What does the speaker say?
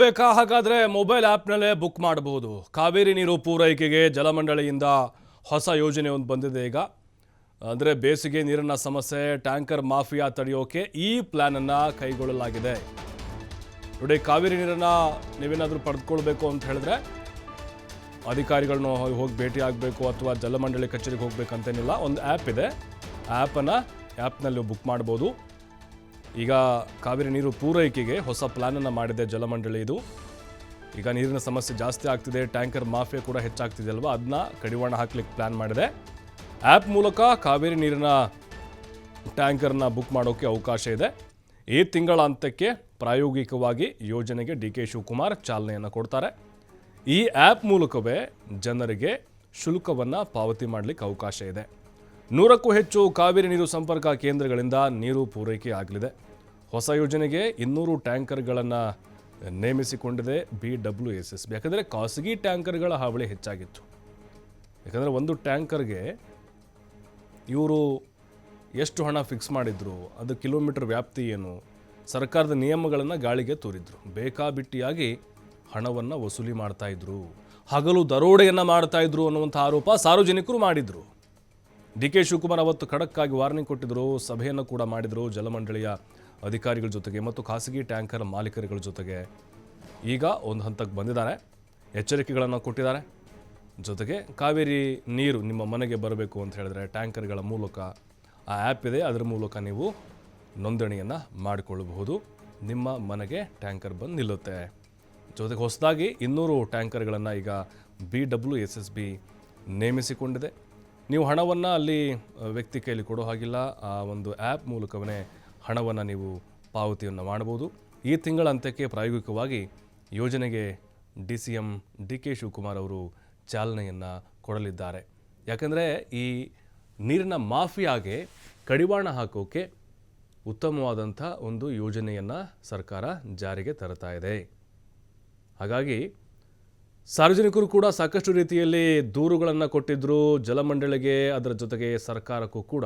ಬೇಕಾ ಹಾಗಾದ್ರೆ mobile ಆ್ಯಪ್ನಲ್ಲೇ book ಮಾಡಬಹುದು. ಕಾವೇರಿ ನೀರು ಪೂರೈಕೆಗೆ ಜಲಮಂಡಳಿಯಿಂದ ಹೊಸ ಯೋಜನೆ ಒಂದು ಬಂದಿದೆ ಈಗ. ಅಂದರೆ ಬೇಸಿಗೆ ನೀರಿನ ಸಮಸ್ಯೆ, ಟ್ಯಾಂಕರ್ ಮಾಫಿಯಾ ತಡೆಯೋಕೆ ಈ ಪ್ಲಾನನ್ನು ಕೈಗೊಳ್ಳಲಾಗಿದೆ. ನೋಡಿ, ಕಾವೇರಿ ನೀರನ್ನು ನೀವೇನಾದರೂ ಪಡೆದುಕೊಳ್ಬೇಕು ಅಂತ ಹೇಳಿದ್ರೆ ಅಧಿಕಾರಿಗಳನ್ನ ಹೋಗಿ ಭೇಟಿ ಆಗಬೇಕು ಅಥವಾ ಜಲಮಂಡಳಿ ಕಚೇರಿಗೆ ಹೋಗ್ಬೇಕಂತೇನಿಲ್ಲ. ಒಂದು ಆ್ಯಪ್ ಇದೆ, ಆ್ಯಪ್ನಲ್ಲಿ ಬುಕ್ ಮಾಡ್ಬೋದು. ಈಗ ಕಾವೇರಿ ನೀರು ಪೂರೈಕೆಗೆ ಹೊಸ ಪ್ಲಾನನ್ನು ಮಾಡಿದೆ ಜಲಮಂಡಳಿ. ಇದು ಈಗ ನೀರಿನ ಸಮಸ್ಯೆ ಜಾಸ್ತಿ ಆಗ್ತಿದೆ, ಟ್ಯಾಂಕರ್ ಮಾಫಿಯಾ ಕೂಡ ಹೆಚ್ಚಾಗ್ತಿದೆ ಅಲ್ವಾ, ಅದನ್ನ ಕಡಿವಾಣ ಹಾಕ್ಲಿಕ್ಕೆ ಪ್ಲಾನ್ ಮಾಡಿದೆ. ಆ್ಯಪ್ ಮೂಲಕ ಕಾವೇರಿ ನೀರಿನ ಟ್ಯಾಂಕರ್ನ ಬುಕ್ ಮಾಡೋಕ್ಕೆ ಅವಕಾಶ ಇದೆ. ಈ ತಿಂಗಳ ಅಂತ್ಯಕ್ಕೆ ಪ್ರಾಯೋಗಿಕವಾಗಿ ಯೋಜನೆಗೆ ಡಿ.ಕೆ. ಶಿವಕುಮಾರ್ ಚಾಲನೆಯನ್ನು ಕೊಡ್ತಾರೆ. ಈ ಆ್ಯಪ್ ಮೂಲಕವೇ ಜನರಿಗೆ ಶುಲ್ಕವನ್ನು ಪಾವತಿ ಮಾಡಲಿಕ್ಕೆ ಅವಕಾಶ ಇದೆ. 100ಕ್ಕೂ ಹೆಚ್ಚು ಕಾವೇರಿ ನೀರು ಸಂಪರ್ಕ ಕೇಂದ್ರಗಳಿಂದ ನೀರು ಪೂರೈಕೆ ಆಗಲಿದೆ. ಹೊಸ ಯೋಜನೆಗೆ 200 ಟ್ಯಾಂಕರ್ಗಳನ್ನು ನೇಮಿಸಿಕೊಂಡಿದೆ BWSSB. ಯಾಕಂದರೆ ಖಾಸಗಿ ಟ್ಯಾಂಕರ್ಗಳ ಹಾವಳಿ ಹೆಚ್ಚಾಗಿತ್ತು. ಯಾಕಂದರೆ ಒಂದು ಟ್ಯಾಂಕರ್ಗೆ ಇವರು ಎಷ್ಟು ಹಣ ಫಿಕ್ಸ್ ಮಾಡಿದ್ರು, ಅದು ಕಿಲೋಮೀಟರ್ ವ್ಯಾಪ್ತಿ ಏನು, ಸರ್ಕಾರದ ನಿಯಮಗಳನ್ನು ಗಾಳಿಗೆ ತೂರಿದ್ರು. ಬೇಕಾಬಿಟ್ಟಿಯಾಗಿ ಹಣವನ್ನು ವಸೂಲಿ ಮಾಡ್ತಾಯಿದ್ರು, ಹಗಲು ದರೋಡೆಯನ್ನು ಮಾಡ್ತಾಯಿದ್ರು ಅನ್ನುವಂಥ ಆರೋಪ ಸಾರ್ವಜನಿಕರು ಮಾಡಿದರು. ಡಿ.ಕೆ. ಶಿವಕುಮಾರ್ ಅವತ್ತು ಖಡಕ್ಕಾಗಿ ವಾರ್ನಿಂಗ್ ಕೊಟ್ಟಿದ್ದರು, ಸಭೆಯನ್ನು ಕೂಡ ಮಾಡಿದರು ಜಲಮಂಡಳಿಯ ಅಧಿಕಾರಿಗಳ ಜೊತೆಗೆ ಮತ್ತು ಖಾಸಗಿ ಟ್ಯಾಂಕರ್ ಮಾಲೀಕರುಗಳ ಜೊತೆಗೆ. ಈಗ ಒಂದು ಹಂತಕ್ಕೆ ಬಂದಿದ್ದಾರೆ, ಎಚ್ಚರಿಕೆಗಳನ್ನು ಕೊಟ್ಟಿದ್ದಾರೆ. ಜೊತೆಗೆ ಕಾವೇರಿ ನೀರು ನಿಮ್ಮ ಮನೆಗೆ ಬರಬೇಕು ಅಂತ ಹೇಳಿದ್ರೆ ಟ್ಯಾಂಕರ್ಗಳ ಮೂಲಕ ಆ ಆ್ಯಪ್ ಇದೆ, ಅದರ ಮೂಲಕ ನೀವು ನೋಂದಣಿಯನ್ನು ಮಾಡಿಕೊಳ್ಳಬಹುದು. ನಿಮ್ಮ ಮನೆಗೆ ಟ್ಯಾಂಕರ್ ಬಂದು ನಿಲ್ಲುತ್ತೆ. ಜೊತೆಗೆ ಹೊಸದಾಗಿ 200 ಟ್ಯಾಂಕರ್ಗಳನ್ನು ಈಗ BWSSB ನೇಮಿಸಿಕೊಂಡಿದೆ. ನೀವು ಹಣವನ್ನು ಅಲ್ಲಿ ವ್ಯಕ್ತಿ ಕೈಲಿ ಕೊಡೋ ಹಾಗಿಲ್ಲ, ಆ ಒಂದು ಆ್ಯಪ್ ಮೂಲಕವೇ ಹಣವನ್ನು ನೀವು ಪಾವತಿಯನ್ನು ಮಾಡ್ಬೋದು. ಈ ತಿಂಗಳ ಅಂತ್ಯಕ್ಕೆ ಪ್ರಾಯೋಗಿಕವಾಗಿ ಯೋಜನೆಗೆ DCM ಡಿ.ಕೆ. ಶಿವಕುಮಾರ್ ಅವರು ಚಾಲನೆಯನ್ನು ಕೊಡಲಿದ್ದಾರೆ. ಯಾಕಂದರೆ ಈ ನೀರಿನ ಮಾಫಿಯಾಗೆ ಕಡಿವಾಣ ಹಾಕೋಕ್ಕೆ ಉತ್ತಮವಾದಂಥ ಒಂದು ಯೋಜನೆಯನ್ನು ಸರ್ಕಾರ ಜಾರಿಗೆ ತರ್ತಾ ಇದೆ. ಹಾಗಾಗಿ ಸಾರ್ವಜನಿಕರು ಕೂಡ ಸಾಕಷ್ಟು ರೀತಿಯಲ್ಲಿ ದೂರುಗಳನ್ನು ಕೊಟ್ಟಿದ್ದರು ಜಲಮಂಡಳಿಗೆ, ಅದರ ಜೊತೆಗೆ ಸರ್ಕಾರಕ್ಕೂ ಕೂಡ.